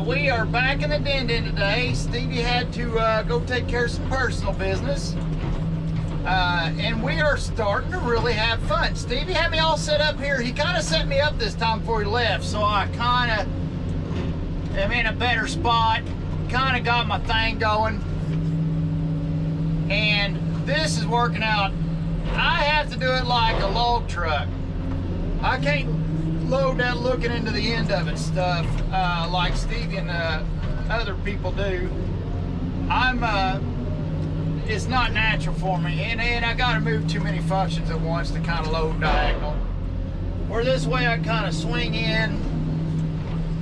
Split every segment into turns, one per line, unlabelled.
We are back in the den today. Stevie had to go take care of some personal business. And we are starting to really have fun. Stevie had me all set up here. He kind of set me up this time before he left, so I kind of am in a better spot. Kind of got my thing going. And this is working out. I have to do it like a log truck. I can't load that looking into the end of it stuff like Stevie and other people do. It's not natural for me, and I gotta move too many functions at once to kind of load diagonal. Or this way I kind of swing in,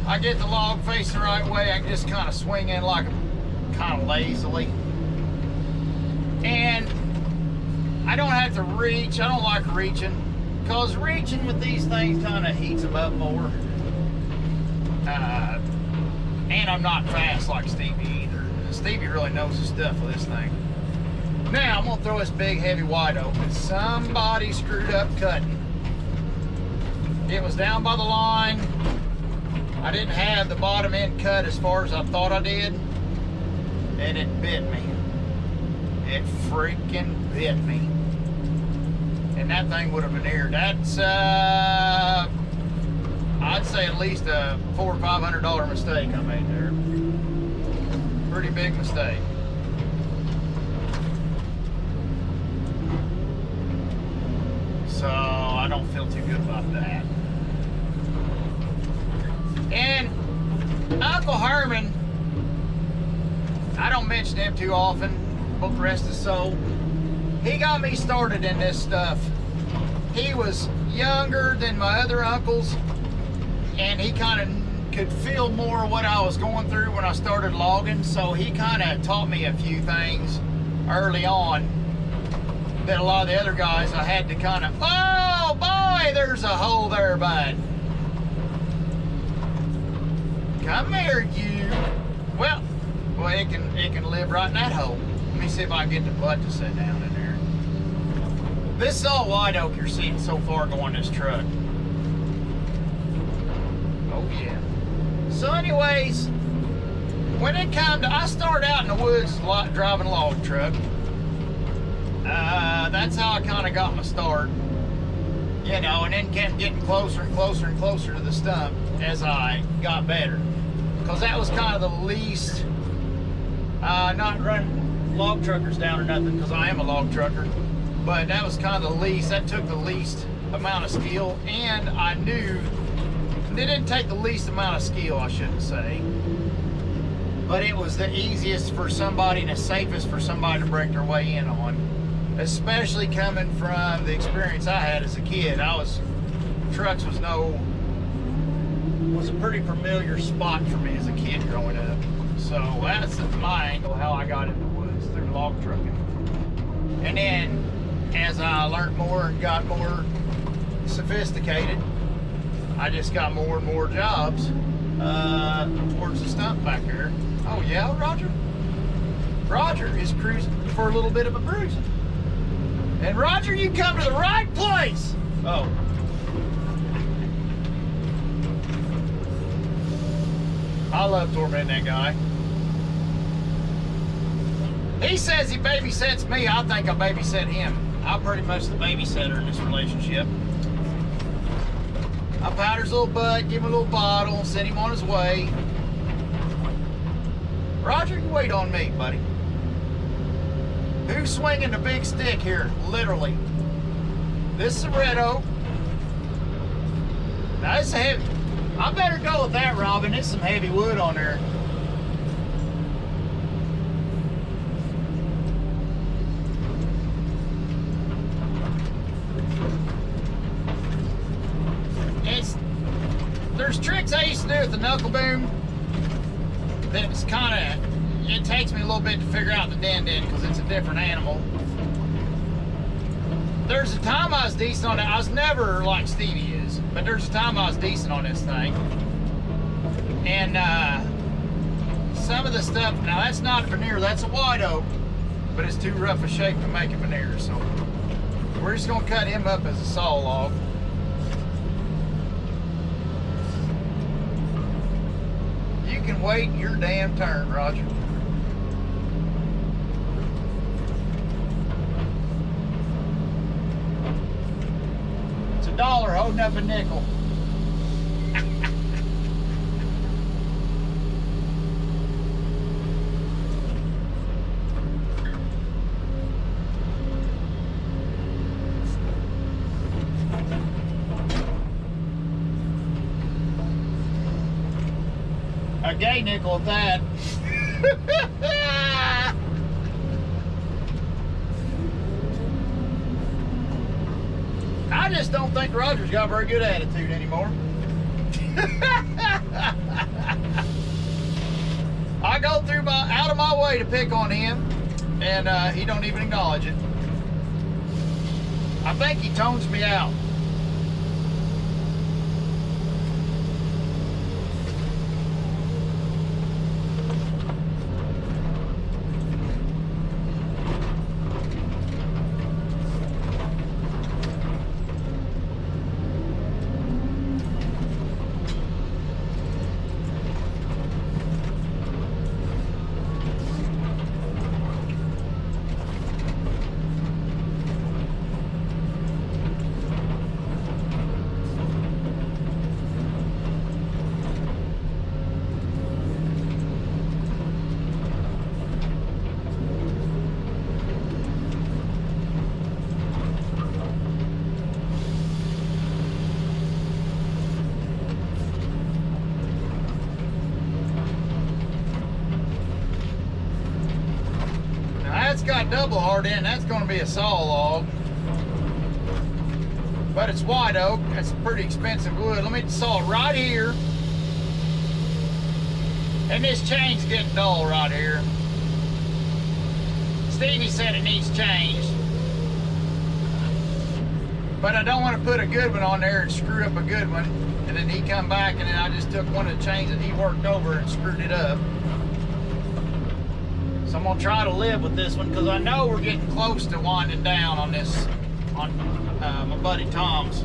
I get the log facing the right way, I can just kind of swing in like kind of lazily. And I don't have to reach, I don't like reaching, because reaching with these things kind of heats them up more. And I'm not fast like Stevie either. Stevie really knows his stuff with this thing. Now I'm gonna throw this big heavy wide open. Somebody screwed up cutting. It was down by the line. I didn't have the bottom end cut as far as I thought I did, and it bit me. It freaking bit me. And that thing would have veneered. That's I'd say at least a $400 or $500 mistake I made there. Pretty big mistake. So I don't feel too good about that. And Uncle Herman, I don't mention him too often, but rest his soul. He got me started in this stuff. He was younger than my other uncles, and he kind of could feel more what I was going through when I started logging, so he kind of taught me a few things early on that a lot of the other guys I had to kind of, oh boy, there's a hole there, bud. Come here, you. Well, it can live right in that hole. Let me see if I can get the butt to sit down in there. This is all white oak you're seeing so far going this truck. Oh yeah. So anyways, when it comes to, I started out in the woods driving a log truck. That's how I kind of got my start, you know, and then kept getting closer and closer and closer to the stump as I got better. Because that was kind of the least, not running log truckers down or nothing, because I am a log trucker, but that was kind of the least, that took the least amount of skill, and I knew, it didn't take the least amount of skill, I shouldn't say, but it was the easiest for somebody and the safest for somebody to break their way in on. Especially coming from the experience I had as a kid. Trucks was a pretty familiar spot for me as a kid growing up. So that's my angle, how I got in the woods, through log trucking. And then as I learned more and got more sophisticated, I just got more and more jobs towards the stump back there. Oh yeah, Roger? Roger is cruising for a little bit of a bruising. And Roger, you come to the right place. Oh. I love tormenting that guy. He says he babysits me. I think I babysit him. I'm pretty much the babysitter in this relationship. I powder his little butt, give him a little bottle, send him on his way. Roger, you wait on me, buddy. Who's swinging the big stick here? Literally. This is a red oak. Now this is heavy. I better go with that, Robin. There's some heavy wood on there. There's tricks I used to do with the knuckle boom that's kind of, it takes me a little bit to figure out the den because it's a different animal. There's a time I was decent on it. I was never like Stevie is, but there's a time I was decent on this thing. And some of the stuff, now that's not a veneer, that's a white oak, but it's too rough a shape to make a veneer, so we're just gonna cut him up as a saw log. You can wait your damn turn, Roger. It's $1 holding up a nickel. A gay nickel at that. I just don't think Roger's got a very good attitude anymore. I go through out of my way to pick on him, and he don't even acknowledge it. I think he tones me out. Got double hard in, that's going to be a saw log, but it's white oak. That's pretty expensive wood. Let me saw it right here, and this chain's getting dull right here. Stevie said it needs changed, but I don't want to put a good one on there and screw up a good one, and then he come back and then I just took one of the chains that he worked over and screwed it up. So I'm gonna try to live with this one because I know we're getting close to winding down on this, on my buddy Tom's.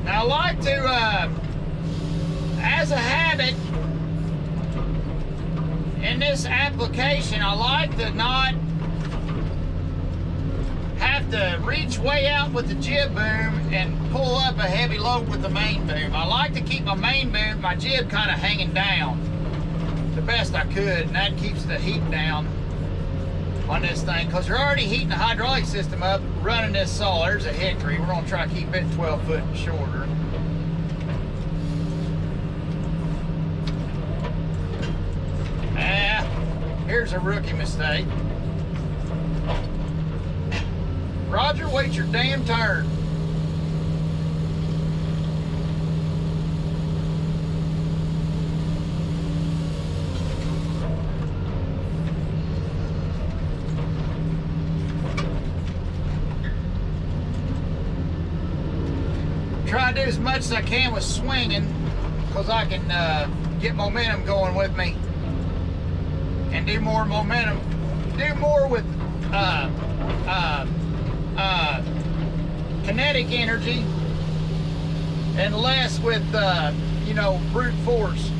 I like to, as a habit, in this application, I like to not have to reach way out with the jib boom and pull up a heavy load with the main boom. I like to keep my main boom, my jib kind of hanging down the best I could, and that keeps the heat down on this thing, because you're already heating the hydraulic system up running this saw. There's a hickory. We're going to try to keep it 12 foot and shorter. Here's a rookie mistake. Roger, wait your damn turn. Try to do as much as I can with swinging, because I can get momentum going with me and do more momentum do more with kinetic energy and less with, you know, brute force.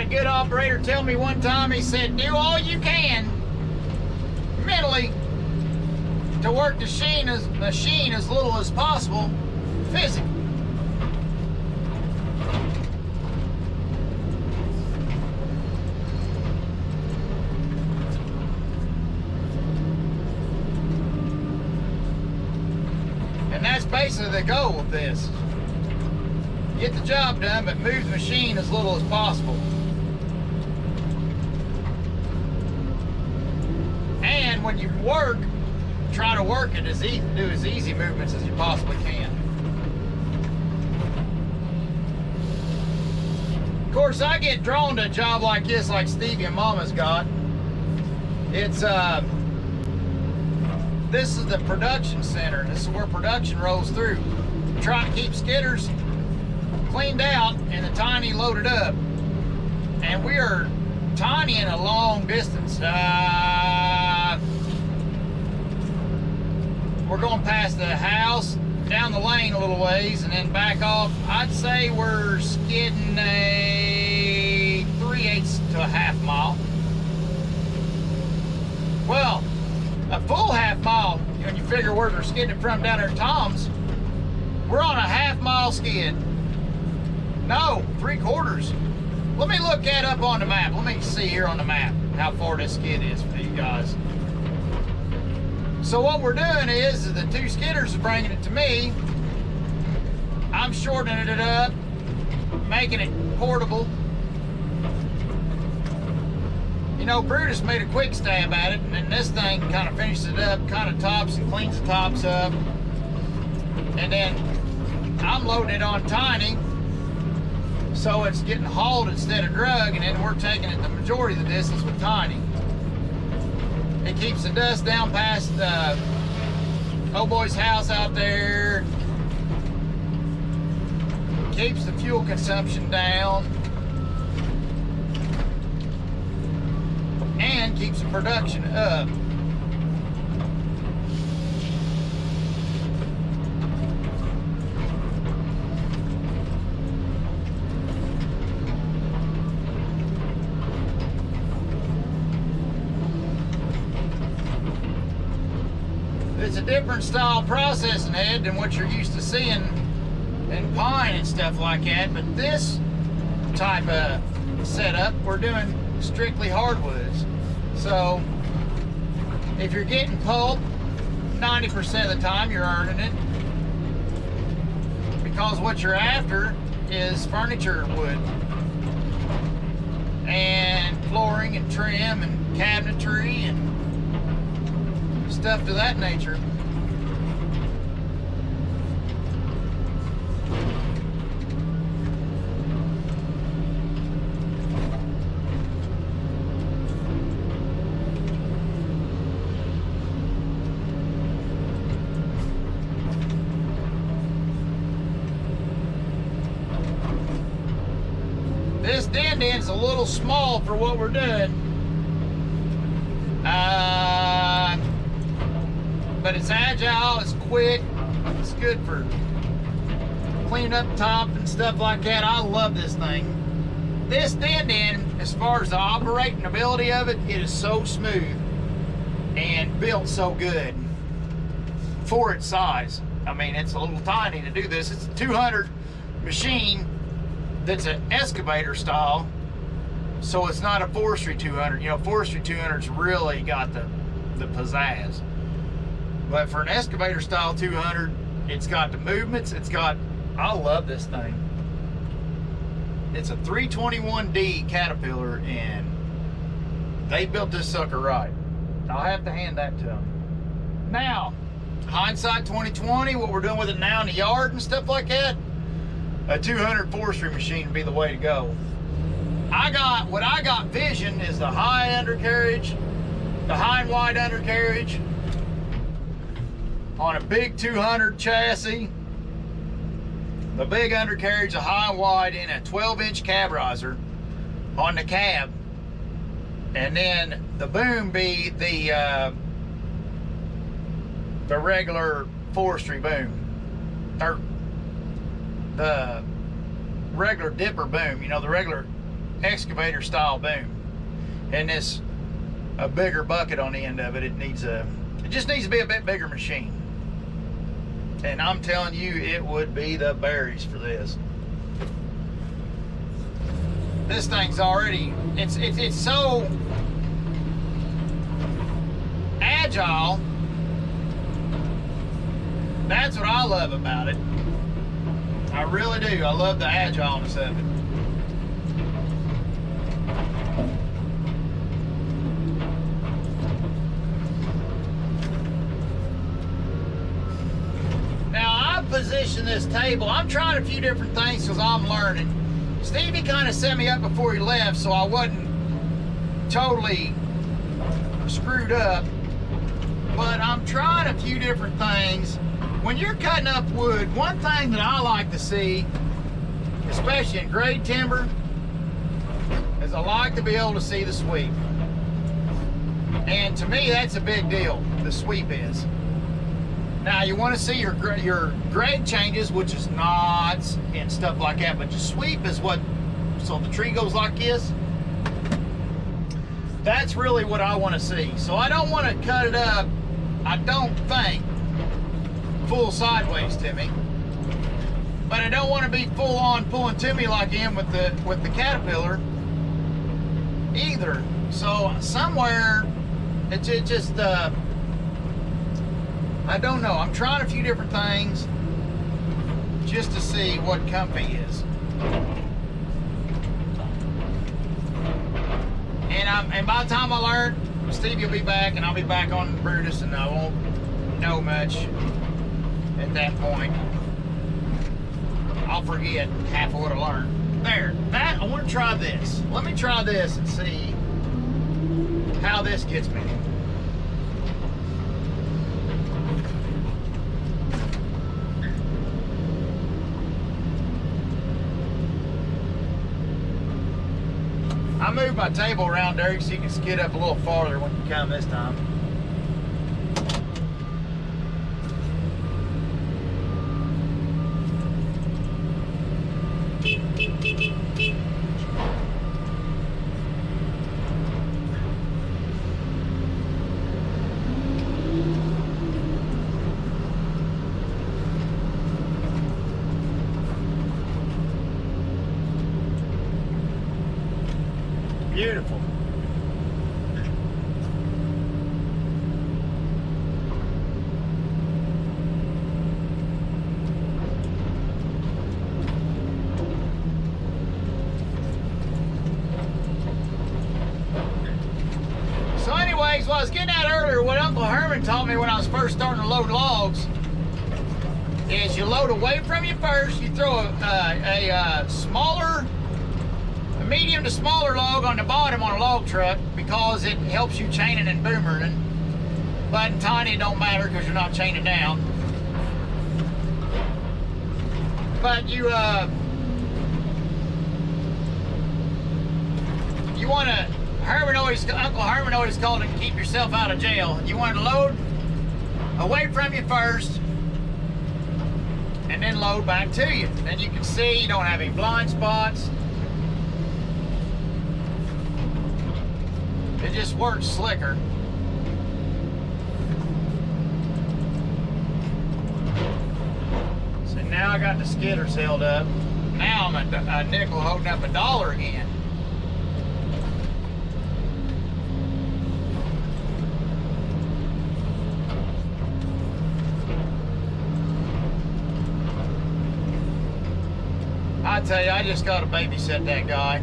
Good operator tell me one time, he said, do all you can mentally to work the machine as little as possible physically. And that's basically the goal of this. Get the job done, but move the machine as little as possible. And when you work, try to work it as easy, do as easy movements as you possibly can. Of course, I get drawn to a job like this, like Stevie and Mama's got. It's this is the production center. This is where production rolls through. We're trying to keep skidders cleaned out and the tiny loaded up. And we are tiny in a long distance. We're going past the house, down the lane a little ways, and then back off. I'd say we're skidding a 3/8 to a half mile. Well, a full half mile, when you figure where they're skidding from down there at Tom's, we're on a half-mile skid. No, 3/4. Let me look that up on the map. Let me see here on the map how far this skid is for you guys. So what we're doing is the two skidders are bringing it to me. I'm shortening it up, making it portable. You know, Brutus made a quick stab at it, and then this thing kind of finishes it up, kind of tops and cleans the tops up. And then I'm loading it on tiny, so it's getting hauled instead of drug, and then we're taking it the majority of the distance with tiny. It keeps the dust down past old boy's house out there. Keeps the fuel consumption down. And keeps the production up. It's a different style processing head than what you're used to seeing in pine and stuff like that, but this type of setup, we're doing strictly hardwoods. So if you're getting pulp, 90% of the time you're earning it, because what you're after is furniture wood and flooring and trim and cabinetry and stuff to that nature. This Din-Din's a little small for what we're doing. But it's agile, it's quick, it's good for cleaning up top and stuff like that. I love this thing. This Din-Din, as far as the operating ability of it, it is so smooth and built so good for its size. I mean, it's a little tiny to do this. It's a 200 machine that's an excavator style, so it's not a forestry 200. You know, forestry 200's really got the pizzazz. But for an excavator style 200, it's got the movements, it's got, I love this thing. It's a 321D Caterpillar, and they built this sucker right. I'll have to hand that to them. Now, hindsight 2020, what we're doing with it now in the yard and stuff like that, a 200 forestry machine would be the way to go. what I got vision is the high undercarriage, the high and wide undercarriage on a big 200 chassis. The big undercarriage, the high and wide in a 12-inch cab riser on the cab. And then the boom be the regular forestry boom, or the regular dipper boom, you know, the regular excavator style boom. And this a bigger bucket on the end of it. It just needs to be a bit bigger machine. And I'm telling you, it would be the berries for this. This thing's already, it's so agile. That's what I love about it. I really do. I love the agileness of it. Now I position this table. I'm trying a few different things because I'm learning. Stevie kind of set me up before he left, so I wasn't totally screwed up. But I'm trying a few different things. When you're cutting up wood, one thing that I like to see, especially in grade timber, is I like to be able to see the sweep. And to me, that's a big deal, the sweep is. Now, you want to see your grade changes, which is knots and stuff like that, but your sweep is what, so the tree goes like this. That's really what I want to see. So I don't want to cut it up, I don't think, full sideways to me. But I don't want to be full on pulling to me like I am with the Caterpillar either. So somewhere, it just, I don't know. I'm trying a few different things just to see what comfy is. And by the time I learn, Stevie will be back, and I'll be back on Brutus, and I won't know much at that point. I'll forget half of what I learned. There, I want to try this. Let me try this and see how this gets me. I moved my table around, Derek, so you can skid up a little farther when you come this time. Beautiful. So anyways, what I was getting at earlier, what Uncle Herman taught me when I was first starting to load logs, is you load away from you first, you throw a smaller, medium to smaller log on the bottom on a log truck because it helps you chaining and boomering. But in tiny it don't matter because you're not chaining down. But you want to, Uncle Herman always called it keep yourself out of jail. You want to load away from you first and then load back to you. Then you can see you don't have any blind spots. It just works slicker. So now I got the skidders held up. Now I'm a nickel holding up $1 again. I tell you, I just gotta babysit that guy.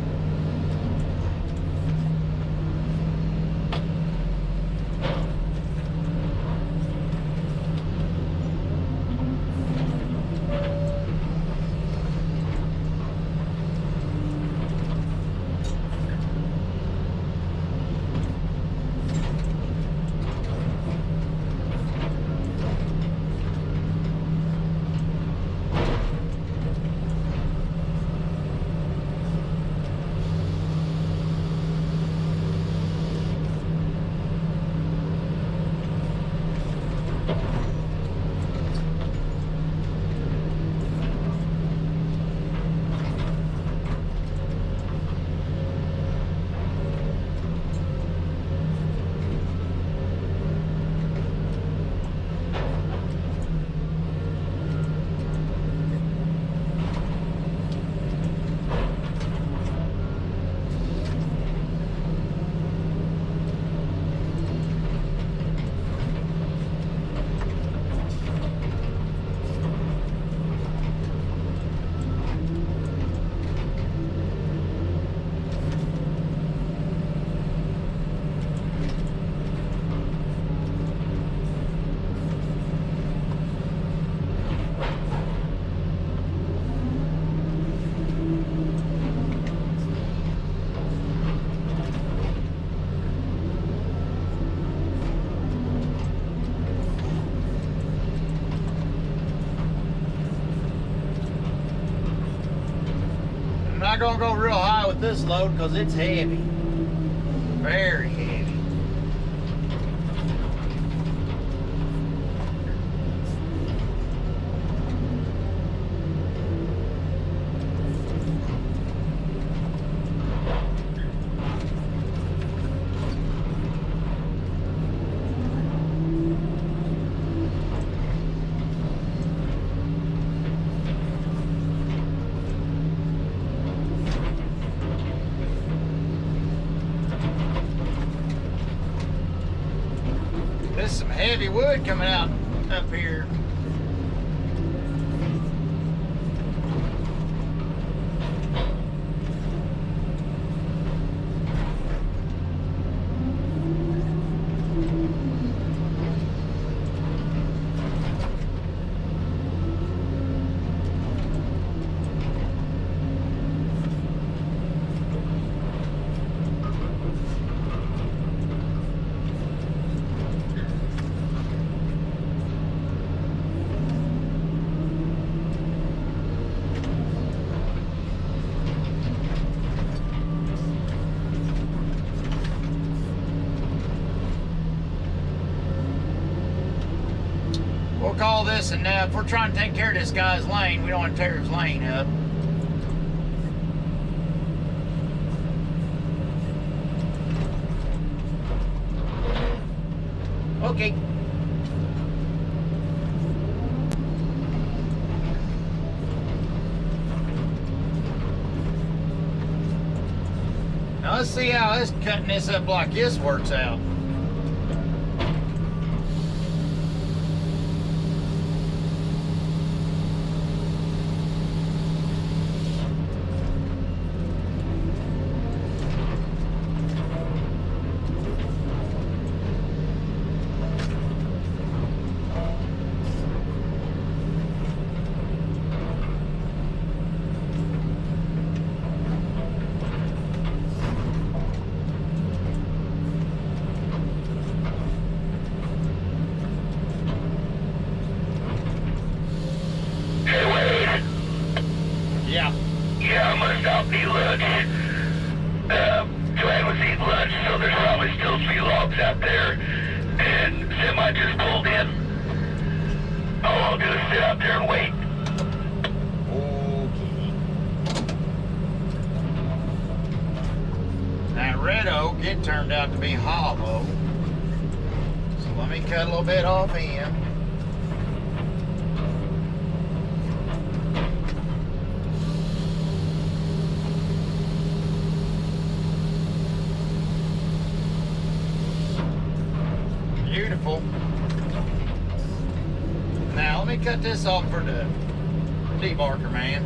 not gonna go real high with this load because it's heavy. Very heavy. There's some heavy wood coming out up here. We'll call this, and if we're trying to take care of this guy's lane, we don't want to tear his lane up. Okay. Now let's see how this cutting this up like this works out. Yeah.
Yeah, I'm gonna stop me lunch. Plan was eat lunch, so there's probably still 3 logs out there. And semi just pulled in. All I'll do is sit out there and wait.
Okay. That red oak, it turned out to be hollow. So let me cut a little bit off him. Beautiful. Now let me cut this off for the debarker man.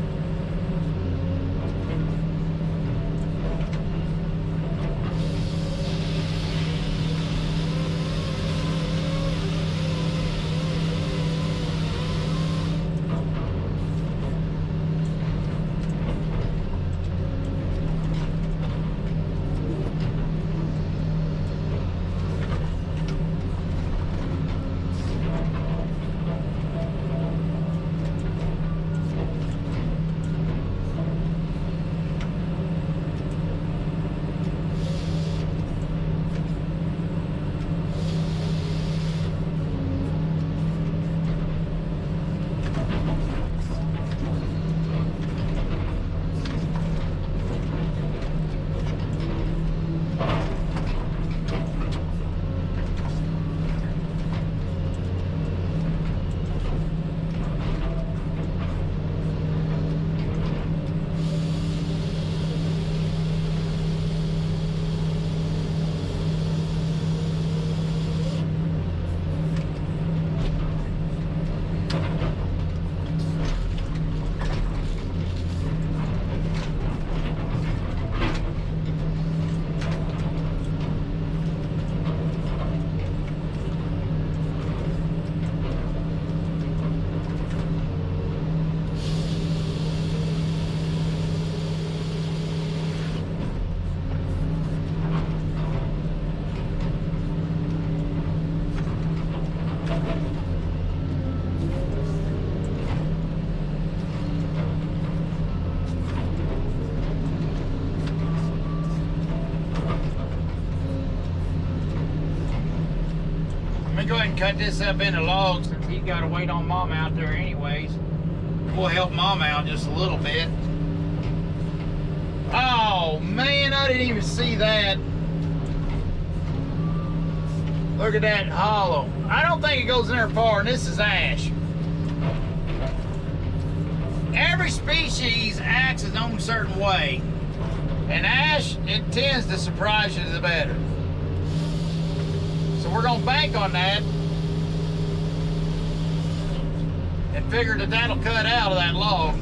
cut this up into logs since he's got to wait on Mom out there anyways. We'll help Mom out just a little bit. Oh man, I didn't even see that. Look at that hollow. I don't think it goes in there far, and this is ash. Every species acts its own certain way. And ash, it tends to surprise you the better. So we're gonna bank on that and figure that that'll cut out of that log.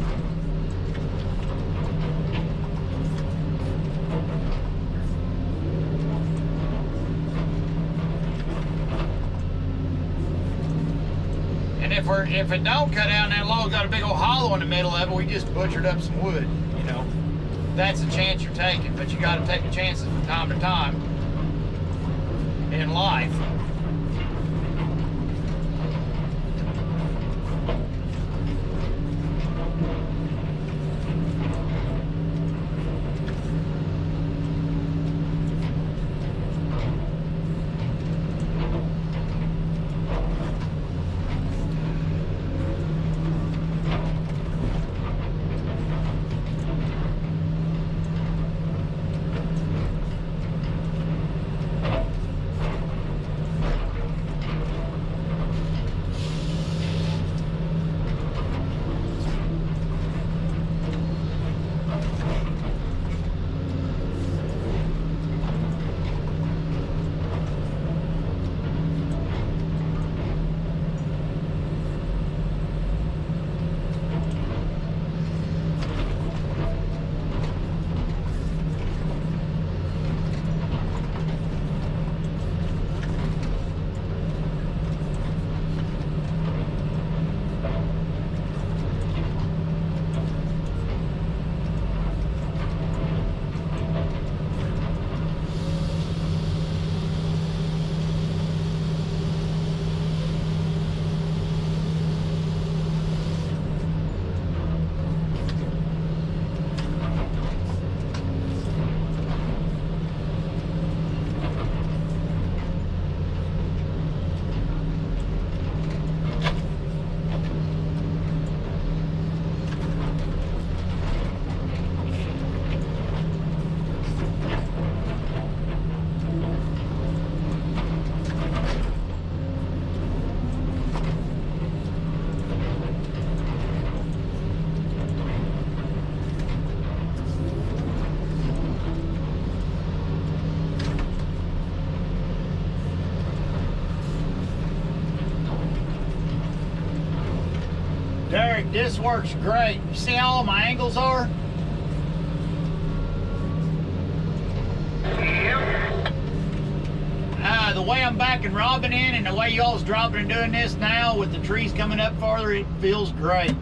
And if it don't cut out and that log got a big old hollow in the middle of it, we just butchered up some wood, you know. That's a chance you're taking, but you got to take the chances from time to time in life. Derek, this works great. You see how all my angles are? The way I'm backing Robin in and the way y'all's dropping and doing this now with the trees coming up farther, it feels great.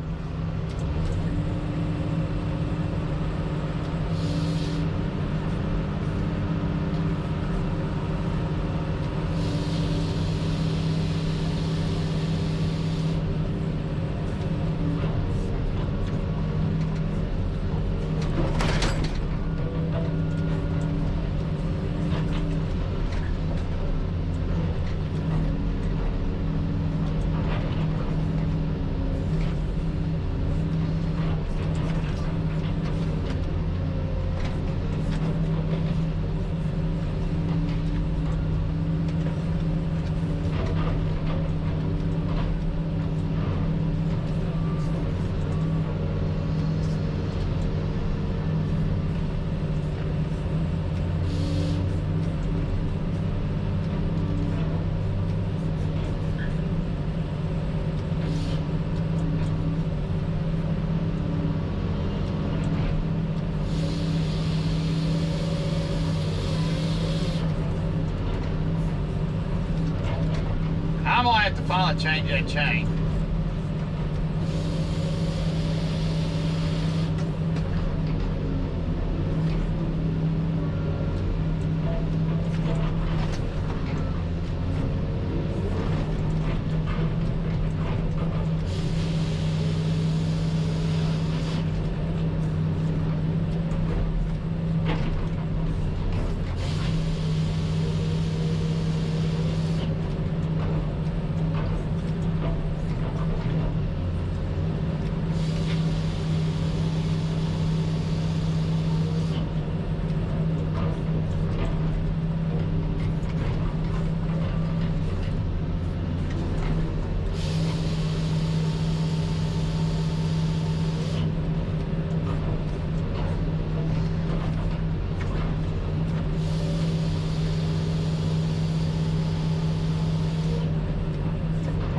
I'm gonna have to finally change that chain.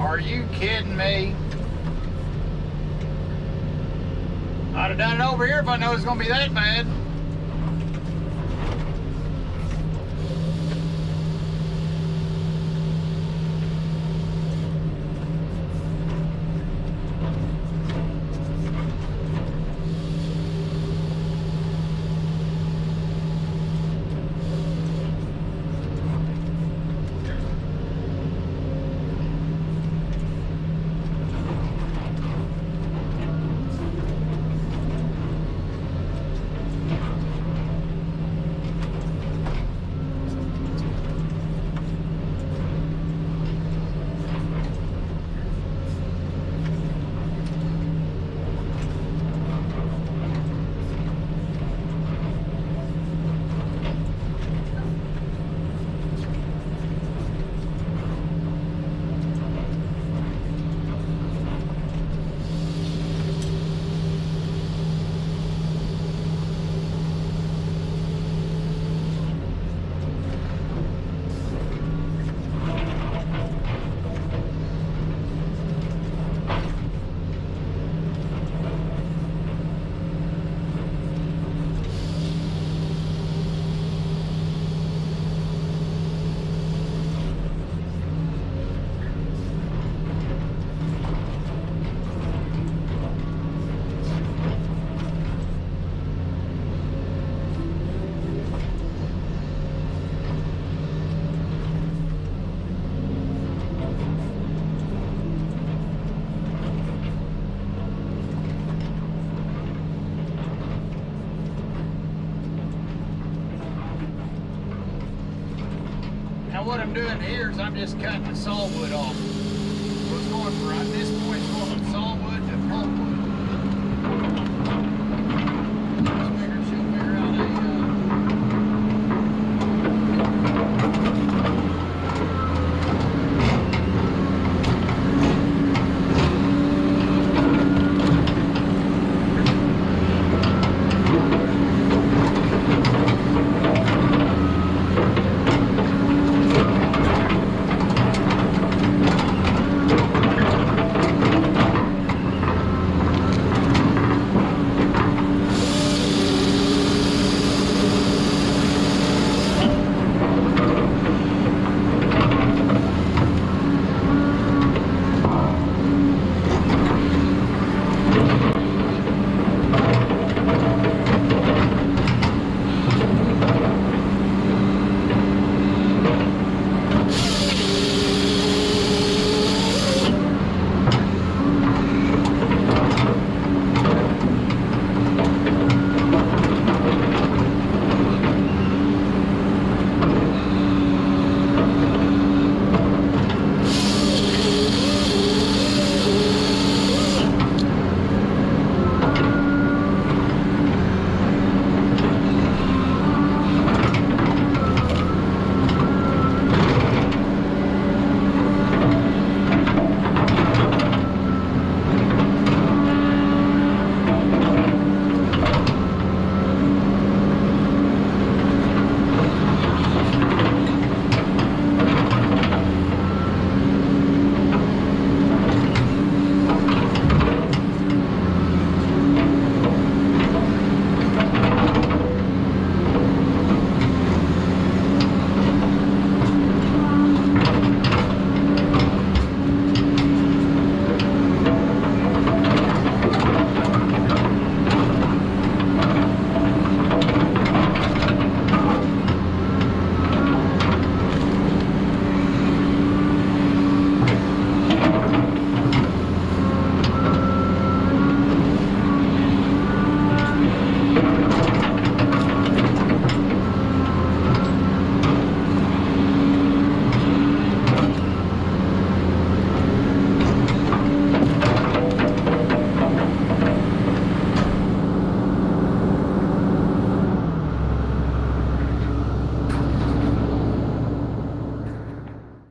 Are you kidding me? I'd have done it over here if I know it's gonna be that bad. Now what I'm doing here is I'm just cutting the sawwood off. So it's going for